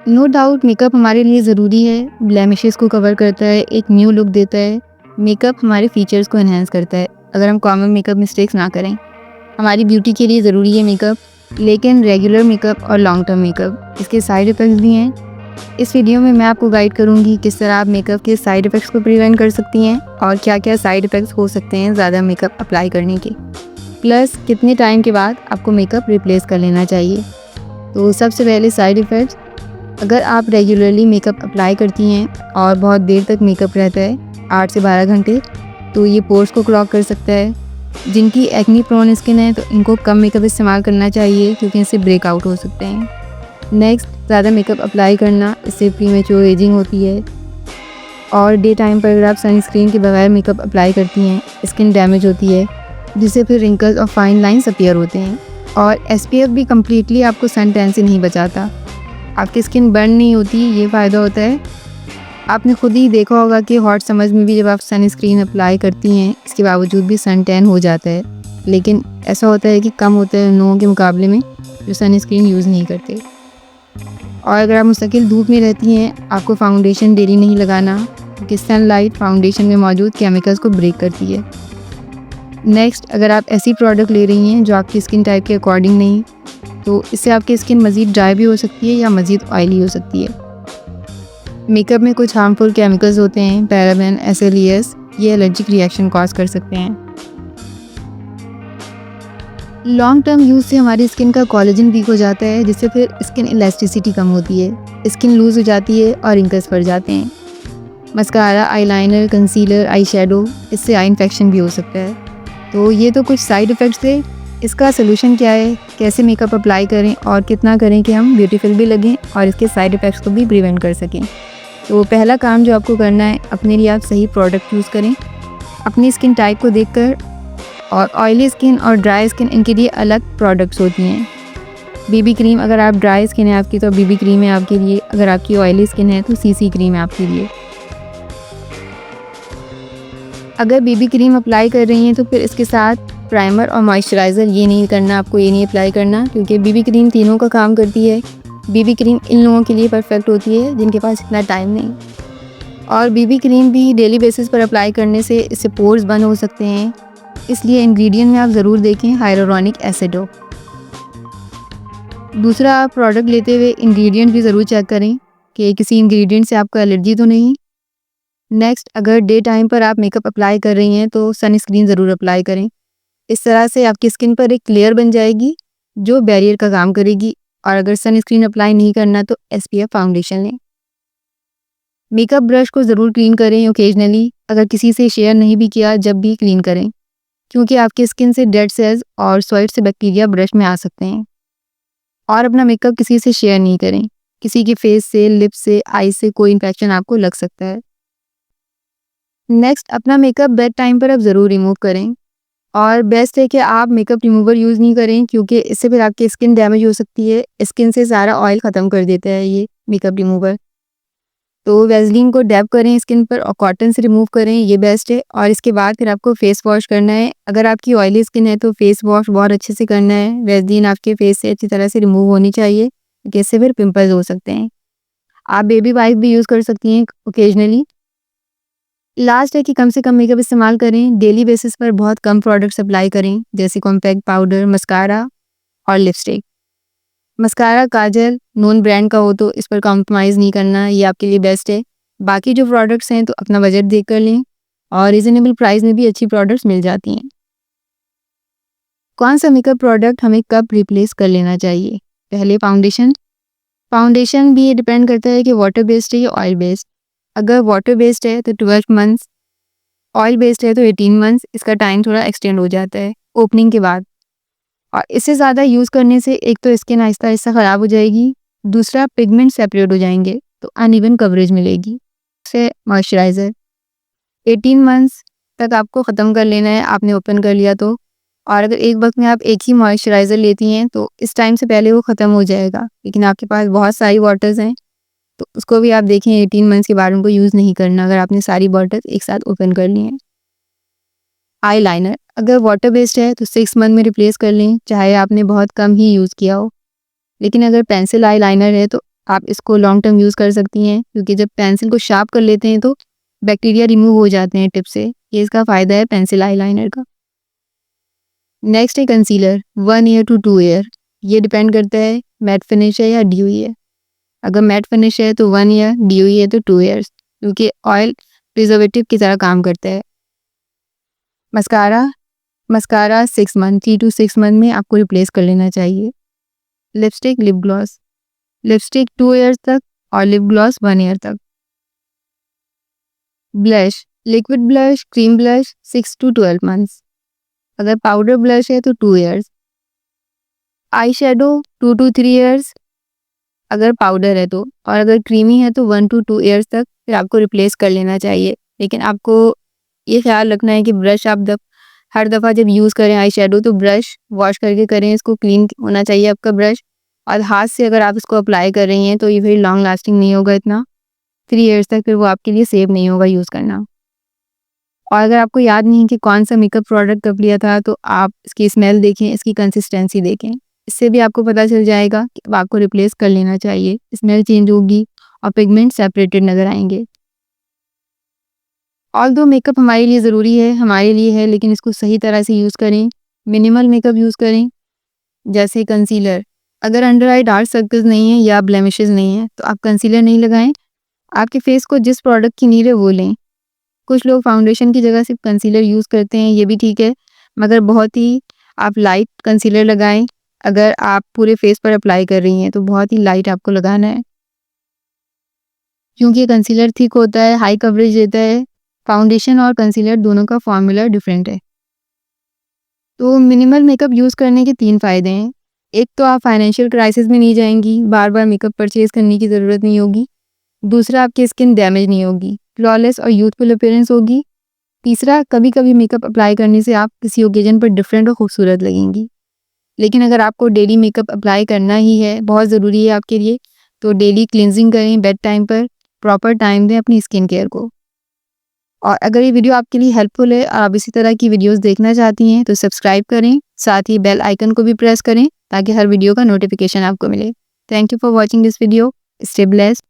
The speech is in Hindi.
नो डाउट मेकअप हमारे लिए ज़रूरी है, ब्लेमिशेस को कवर करता है, एक न्यू लुक देता है। मेकअप हमारे फीचर्स को एनहांस करता है, अगर हम कॉमन मेकअप मिस्टेक्स ना करें। हमारी ब्यूटी के लिए ज़रूरी है मेकअप, लेकिन रेगुलर मेकअप और लॉन्ग टर्म मेकअप, इसके साइड इफ़ेक्ट्स भी हैं। इस वीडियो में मैं आपको गाइड करूँगी किस तरह आप मेकअप के साइड इफ़ेक्ट्स को प्रिवेंट कर सकती हैं और क्या-क्या साइड इफ़ेक्ट्स हो सकते हैं ज़्यादा मेकअप अप्लाई करने के। प्लस कितने टाइम के बाद आपको मेकअप रिप्लेस कर लेना चाहिए। तो सबसे पहले साइड इफ़ेक्ट्स। अगर आप रेगुलरली मेकअप अप्लाई करती हैं और बहुत देर तक मेकअप रहता है 8 से 12 घंटे, तो ये पोर्स को क्लॉग कर सकता है। जिनकी एक्ने प्रोन स्किन है तो इनको कम मेकअप इस्तेमाल करना चाहिए क्योंकि इससे ब्रेकआउट हो सकते हैं। नेक्स्ट, ज़्यादा मेकअप अप्लाई करना, इससे प्रीमेच्योर एजिंग होती है। और डे टाइम पर अगर आप सनस्क्रीन के बगैर मेकअप अप्लाई करती हैं, स्किन डैमेज होती है, जिससे फिर रिंकल्स और फाइन लाइन्स अपीयर होते हैं। और SPF भी कम्प्लीटली आपको सन टैन से नहीं बचाता, आपकी स्किन बर्न नहीं होती, ये फ़ायदा होता है। आपने खुद ही देखा होगा कि हॉट समर्स में भी जब आप सनस्क्रीन अप्लाई करती हैं, इसके बावजूद भी सन टैन हो जाता है, लेकिन ऐसा होता है कि कम होता है उन लोगों के मुकाबले में जो सनस्क्रीन यूज़ नहीं करते। और अगर आप मुस्तकिल धूप में रहती हैं, आपको फाउंडेशन डेली नहीं लगाना क्योंकि सनलाइट फाउंडेशन में मौजूद केमिकल्स को ब्रेक करती है। नेक्स्ट, अगर आप ऐसी प्रोडक्ट ले रही हैं जो आपकी स्किन टाइप के अकॉर्डिंग नहीं, तो इससे आपकी स्किन मज़ीद ड्राई भी हो सकती है या मज़ीद ऑयली हो सकती है। मेकअप में कुछ हार्मफुल केमिकल्स होते हैं, पैराबेन, SLES, ये एलर्जिक रिएक्शन कॉज कर सकते हैं। लॉन्ग टर्म यूज़ से हमारी स्किन का कोलेजन वीक हो जाता है, जिससे फिर स्किन इलास्टिसिटी कम होती है, स्किन लूज़ हो जाती है और रिंकल्स पड़ जाते हैं। Mascara, eyeliner, concealer, eye shadow, इससे आई इन्फेक्शन भी हो सकता है। तो ये तो कुछ साइड इफ़ेक्ट्स थे। इसका सलूशन क्या है, कैसे मेकअप अप्लाई करें और कितना करें कि हम ब्यूटीफुल भी लगें और इसके साइड इफ़ेक्ट्स को भी प्रिवेंट कर सकें। तो पहला काम जो आपको करना है, अपने लिए आप सही प्रोडक्ट यूज़ करें, अपनी स्किन टाइप को देखकर। और ऑयली स्किन और ड्राई स्किन, इनके लिए अलग प्रोडक्ट्स होती हैं। BB क्रीम, अगर आप ड्राई स्किन है आपकी तो BB क्रीम है आपके लिए, अगर आपकी ऑयली स्किन है तो CC क्रीम है आपके लिए। अगर BB क्रीम अप्लाई कर रही हैं तो फिर इसके साथ प्राइमर और मॉइस्चराइज़र ये नहीं करना, आपको ये नहीं अप्लाई करना, क्योंकि BB क्रीम तीनों का काम करती है। BB क्रीम इन लोगों के लिए परफेक्ट होती है जिनके पास इतना टाइम नहीं। और BB क्रीम भी डेली बेसिस पर अप्लाई करने से इससे पोर्स बंद हो सकते हैं, इसलिए इंग्रेडिएंट में आप ज़रूर देखें हाइलुरोनिक एसिड हो। दूसरा, आप प्रोडक्ट लेते हुए इंग्रेडिएंट भी ज़रूर चेक करें कि किसी इंग्रेडिएंट से आपको एलर्जी तो नहीं। नेक्स्ट, अगर डे टाइम पर आप मेकअप अप्लाई कर रही हैं तो सनस्क्रीन ज़रूर अप्लाई करें। इस तरह से आपकी स्किन पर एक लेयर बन जाएगी जो बैरियर का काम करेगी। और अगर सनस्क्रीन अप्लाई नहीं करना तो SPF फाउंडेशन लें। मेकअप ब्रश को ज़रूर क्लीन करें ओकेजनली, अगर किसी से शेयर नहीं भी किया जब भी क्लीन करें, क्योंकि आपकी स्किन से डेड सेल्स और स्वेट से बैक्टीरिया ब्रश में आ सकते हैं। और अपना मेकअप किसी से शेयर नहीं करें, किसी के फेस से, लिप्स से, आई से कोई इन्फेक्शन आपको लग सकता है। नेक्स्ट, अपना मेकअप बेड टाइम पर आप ज़रूर रिमूव करें। और बेस्ट है कि आप मेकअप रिमूवर यूज़ नहीं करें, क्योंकि इससे फिर आपकी स्किन डैमेज हो सकती है। स्किन से सारा ऑयल ख़त्म कर देता है ये मेकअप रिमूवर। तो वैसलीन को डैब करें स्किन पर और कॉटन से रिमूव करें, ये बेस्ट है। और इसके बाद फिर आपको फेस वॉश करना है। अगर आपकी ऑयली स्किन है तो फेस वॉश बहुत अच्छे से करना है। वैसलीन आपके फेस से अच्छी तरह से रिमूव होनी चाहिए, क्योंकि इससे फिर पिंपल्स हो सकते हैं। आप बेबी वाइप भी यूज़ कर सकती हैं ओकेजनली। लास्ट है कि कम से कम मेकअप इस्तेमाल करें, डेली बेसिस पर बहुत कम प्रोडक्ट्स अप्लाई करें, जैसे कॉम्पैक्ट पाउडर, मस्कारा और लिपस्टिक। मस्कारा, काजल नोन ब्रांड का हो तो इस पर कॉम्प्रोमाइज़ नहीं करना, ये आपके लिए बेस्ट है। बाकी जो प्रोडक्ट्स हैं तो अपना बजट देख कर लें, और रीज़नेबल प्राइस में भी अच्छी प्रोडक्ट्स मिल जाती हैं। कौन सा मेकअप प्रोडक्ट हमें कब रिप्लेस कर लेना चाहिए? पहले फाउंडेशन। फाउंडेशन भी ये डिपेंड करता है कि वाटर बेस्ड है या ऑयल बेस्ड। अगर वाटर बेस्ड है तो 12 मंथ्स, ऑयल बेस्ड है तो 18 मंथ्स। इसका टाइम थोड़ा एक्सटेंड हो जाता है ओपनिंग के बाद। और इससे ज़्यादा यूज़ करने से एक तो स्किन आहिस्ता-आहिस्ता ख़राब हो जाएगी, दूसरा पिगमेंट सेपरेट हो जाएंगे तो अनइवन कवरेज मिलेगी। से मॉइस्चराइज़र 18 मंथ्स तक आपको ख़त्म कर लेना है, आपने ओपन कर लिया तो। और अगर एक वक्त में आप एक ही मॉइस्चराइज़र लेती हैं तो इस टाइम से पहले वो ख़त्म हो जाएगा, लेकिन आपके पास बहुत सारी बॉटल्स हैं तो उसको भी आप देखें 18 मंथ्स के बाद उनको यूज़ नहीं करना, अगर आपने सारी बॉटल्स एक साथ ओपन कर ली हैं। आई लाइनर, अगर वाटर बेस्ड है तो 6 मंथ में रिप्लेस कर लें, चाहे आपने बहुत कम ही यूज़ किया हो। लेकिन अगर पेंसिल आई लाइनर है तो आप इसको लॉन्ग टर्म यूज़ कर सकती हैं, क्योंकि जब पेंसिल को शार्प कर लेते हैं तो बैक्टीरिया रिमूव हो जाते हैं टिप से। ये इसका फ़ायदा है पेंसिल आईलाइनर का। नेक्स्ट है कंसीलर 1 ईयर टू 2 ईयर। ये डिपेंड करता है मैट फिनिश है या ड्यूई है। अगर मैट फिनिश है तो 1 ईयर, ड्यूई है तो 2 ईयर्स, क्योंकि ऑयल प्रिजर्वेटिव की तरह काम करता है। मस्कारा 6 मंथ, 3 to 6 मंथ में आपको रिप्लेस कर लेना चाहिए। Lipstick, lip gloss, lipstick 2 years तक और लिप ग्लॉस 1 ईयर तक। Blush, liquid blush, cream blush 6 to 12 months. अगर पाउडर ब्लश है तो 2 years. Eye shadow 2 to 3 years अगर पाउडर है तो, और अगर क्रीमी है तो 1 to 2 ईयर्स तक फिर आपको रिप्लेस कर लेना चाहिए। लेकिन आपको ये ख्याल रखना है कि ब्रश आप हर दफ़ा जब यूज़ करें आई शेडो तो ब्रश वॉश करके करें, इसको क्लीन होना चाहिए आपका ब्रश। और हाथ से अगर आप इसको अप्लाई कर रही हैं तो ये फिर लॉन्ग लास्टिंग नहीं होगा इतना, 3 ईयर्स तक फिर वो आपके लिए सेफ नहीं होगा यूज़ करना। और अगर आपको याद नहीं कि कौन सा मेकअप प्रोडक्ट कब लिया था तो आप इसकी स्मेल देखें, इसकी कंसिस्टेंसी देखें, इससे भी आपको पता चल जाएगा कि अब आपको रिप्लेस कर लेना चाहिए। स्मेल चेंज होगी और पिगमेंट सेपरेटेड नज़र आएंगे। ऑल्दो मेकअप हमारे लिए ज़रूरी है, हमारे लिए है, लेकिन इसको सही तरह से यूज़ करें, मिनिमल मेकअप यूज़ करें। जैसे कंसीलर, अगर अंडर आई डार्क सर्कल्स नहीं है या ब्लेमिशेस नहीं है तो आप कंसीलर नहीं लगाएं। आपके फेस को जिस प्रोडक्ट की नीड है वो लें। कुछ लोग फाउंडेशन की जगह सिर्फ कंसीलर यूज़ करते हैं, ये भी ठीक है, मगर बहुत ही आप लाइट कंसीलर लगाएं। अगर आप पूरे फेस पर अप्लाई कर रही हैं तो बहुत ही लाइट आपको लगाना है, क्योंकि कंसीलर थिक होता है, हाई कवरेज देता है। फाउंडेशन और कंसीलर दोनों का फॉर्मूला डिफरेंट है। तो मिनिमल मेकअप यूज़ करने के 3 फ़ायदे हैं। एक तो आप फाइनेंशियल क्राइसिस में नहीं जाएंगी, बार बार मेकअप परचेज करने की ज़रूरत नहीं होगी। दूसरा, आपकी स्किन डैमेज नहीं होगी, फ्लॉलेस और यूथफुल अपीयरेंस होगी। तीसरा, कभी कभी मेकअप अप्लाई करने से आप किसी ओकेजन पर डिफरेंट और खूबसूरत लगेंगी। लेकिन अगर आपको डेली मेकअप अप्लाई करना ही है, बहुत ज़रूरी है आपके लिए, तो डेली क्लिनजिंग करें, बेड टाइम पर प्रॉपर टाइम दें अपनी स्किन केयर को। और अगर ये वीडियो आपके लिए हेल्पफुल है और आप इसी तरह की वीडियोस देखना चाहती हैं तो सब्सक्राइब करें, साथ ही बेल आइकन को भी प्रेस करें ताकि हर वीडियो का नोटिफिकेशन आपको मिले। Thank you for watching this video. Stay blessed.